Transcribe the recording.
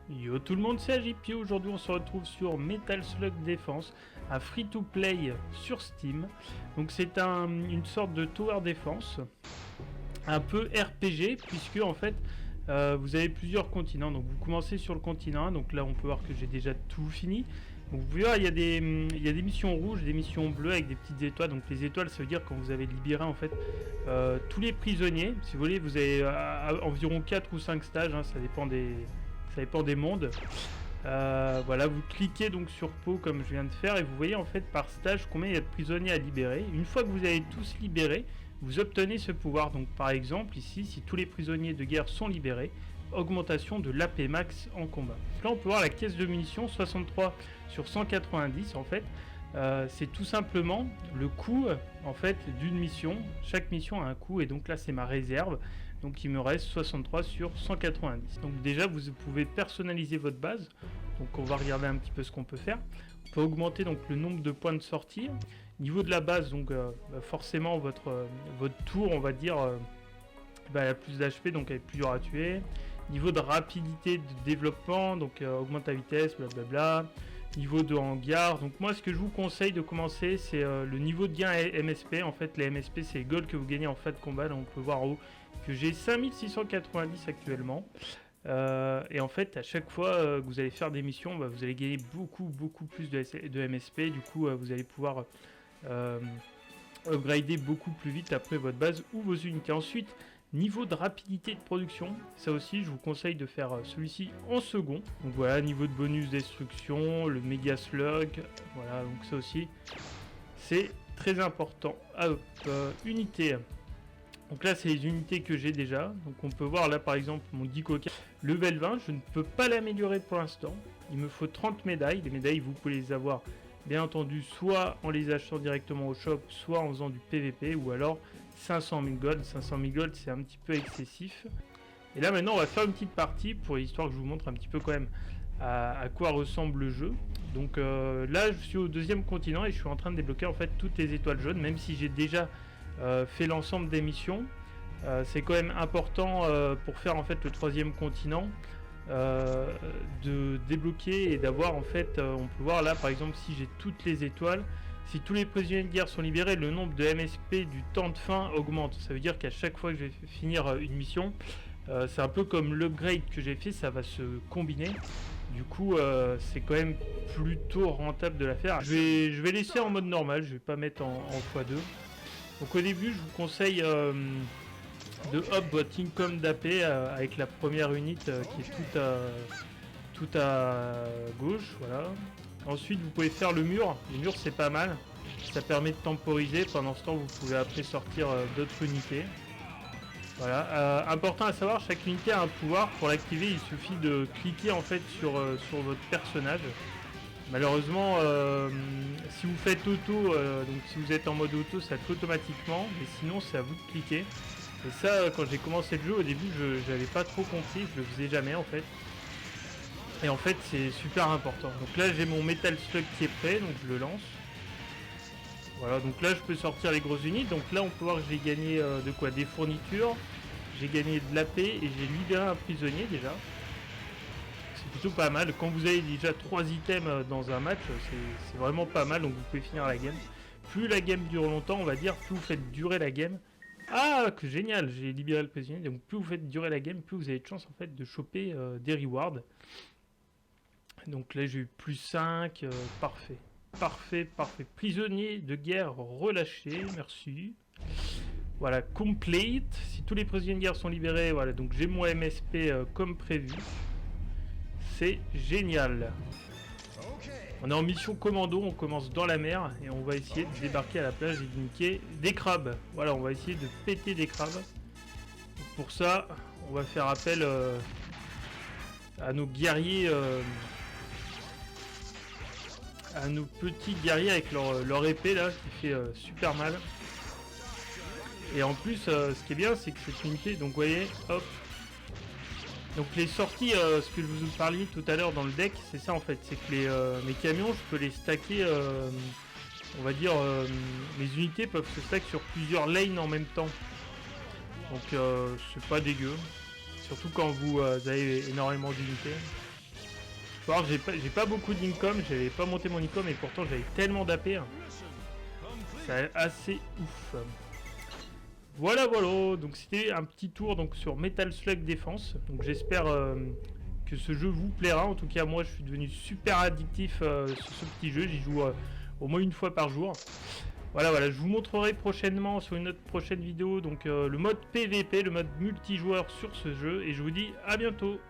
Yo tout le monde, c'est AJP. Aujourd'hui on se retrouve sur Metal Slug Defense, un free-to-play sur Steam. Donc c'est une sorte de tower defense, un peu RPG, puisque en fait vous avez plusieurs continents. Donc vous commencez sur le continent 1, donc là on peut voir que j'ai déjà tout fini. Donc vous pouvez voir, il y a des missions rouges, des missions bleues avec des petites étoiles. Donc les étoiles, ça veut dire quand vous avez libéré en fait tous les prisonniers. Si vous voulez, vous avez environ 4 ou 5 stages, hein, ça dépend des mondes. Voilà, vous cliquez donc sur Pau comme je viens de faire et vous voyez en fait par stage combien il y a de prisonniers à libérer. Une fois que vous avez tous libérés, vous obtenez ce pouvoir. Donc par exemple ici, si tous les prisonniers de guerre sont libérés, augmentation de l'AP max en combat. Là on peut voir la caisse de munitions 63 sur 190 en fait. C'est tout simplement le coût en fait d'une mission. Chaque mission a un coût et donc là c'est ma réserve. Donc il me reste 63 sur 190. Donc déjà vous pouvez personnaliser votre base. Donc on va regarder un petit peu ce qu'on peut faire. On peut augmenter donc le nombre de points de sortie. Niveau de la base, donc forcément votre tour on va dire elle a plus d'HP donc elle est plus dure à tuer. Niveau de rapidité de développement, donc augmente la vitesse, blablabla. Niveau de hangar, donc moi ce que je vous conseille de commencer c'est le niveau de gain MSP. En fait les MSP c'est les gold que vous gagnez en fin de combat. Là on peut voir en haut que j'ai 5690 actuellement. Et en fait à chaque fois que vous allez faire des missions, vous allez gagner beaucoup plus de MSP. Du coup vous allez pouvoir upgrader beaucoup plus vite après votre base ou vos unités. Ensuite, niveau de rapidité de production, ça aussi je vous conseille de faire celui-ci en second. Donc voilà, niveau de bonus destruction, le méga slug, voilà, donc ça aussi c'est très important. Ah, unité. Donc là c'est les unités que j'ai déjà. Donc on peut voir là par exemple mon Dikoka level 20, je ne peux pas l'améliorer pour l'instant. Il me faut 30 médailles. Les médailles vous pouvez les avoir bien entendu soit en les achetant directement au shop, soit en faisant du PVP ou alors 500 000 gold. 500 000 gold c'est un petit peu excessif. Et là maintenant on va faire une petite partie pour l'histoire que je vous montre un petit peu quand même à quoi ressemble le jeu. Donc là je suis au deuxième continent et je suis en train de débloquer en fait toutes les étoiles jaunes, même si j'ai déjà fait l'ensemble des missions. C'est quand même important pour faire en fait le troisième continent de débloquer et d'avoir en fait on peut voir là par exemple si j'ai toutes les étoiles, si tous les prisonniers de guerre sont libérés, le nombre de MSP du temps de fin augmente. Ça veut dire qu'à chaque fois que je vais finir une mission, c'est un peu comme l'upgrade que j'ai fait, ça va se combiner. Du coup c'est quand même plutôt rentable de la faire. Je vais laisser en mode normal, je vais pas mettre en x2. Donc au début je vous conseille de up votre income d'AP avec la première unité qui est tout à gauche, voilà. Ensuite vous pouvez faire le mur c'est pas mal, ça permet de temporiser, pendant ce temps vous pouvez après sortir d'autres unités. Voilà, important à savoir, chaque unité a un pouvoir, pour l'activer il suffit de cliquer en fait sur votre personnage. Malheureusement, si vous faites auto, donc si vous êtes en mode auto, ça fait automatiquement, mais sinon c'est à vous de cliquer. Et ça, quand j'ai commencé le jeu, au début, je n'avais pas trop compris, je le faisais jamais en fait. Et en fait, c'est super important. Donc là, j'ai mon Metal Slug qui est prêt, donc je le lance. Voilà, donc là, je peux sortir les grosses unités. Donc là, on peut voir que j'ai gagné de quoi? Des fournitures, j'ai gagné de l'AP et j'ai libéré un prisonnier déjà. Plutôt pas mal. Quand vous avez déjà 3 items dans un match, c'est vraiment pas mal, donc vous pouvez finir la game. Plus la game dure longtemps, on va dire, plus vous faites durer la game. Ah, que génial, j'ai libéré le prisonnier. Donc plus vous faites durer la game, plus vous avez de chance en fait de choper des rewards. Donc là j'ai eu plus 5, parfait. Parfait. Prisonnier de guerre relâché, merci. Voilà, complete. Si tous les prisonniers de guerre sont libérés, voilà, donc j'ai mon MSP comme prévu. C'est génial. On est en mission commando, on commence dans la mer et on va essayer de débarquer à la plage et de niquer des crabes. Voilà, on va essayer de péter des crabes. Donc pour ça, on va faire appel à nos guerriers, à nos petits guerriers avec leur épée là, qui fait super mal. Et en plus, ce qui est bien, c'est que cette unité, donc vous voyez, hop. Donc les sorties, ce que je vous parlais tout à l'heure dans le deck, c'est ça en fait, c'est que mes camions, je peux les stacker, on va dire, les unités peuvent se stack sur plusieurs lanes en même temps. Donc c'est pas dégueu, surtout quand vous avez énormément d'unités. Alors j'ai pas beaucoup d'income, j'avais pas monté mon income et pourtant j'avais tellement d'AP. Hein. C'est assez ouf. Voilà, donc c'était un petit tour donc sur Metal Slug Défense. Donc j'espère que ce jeu vous plaira. En tout cas, moi je suis devenu super addictif sur ce petit jeu. J'y joue au moins une fois par jour. Voilà, je vous montrerai prochainement sur une autre prochaine vidéo donc le mode PVP, le mode multijoueur sur ce jeu. Et je vous dis à bientôt.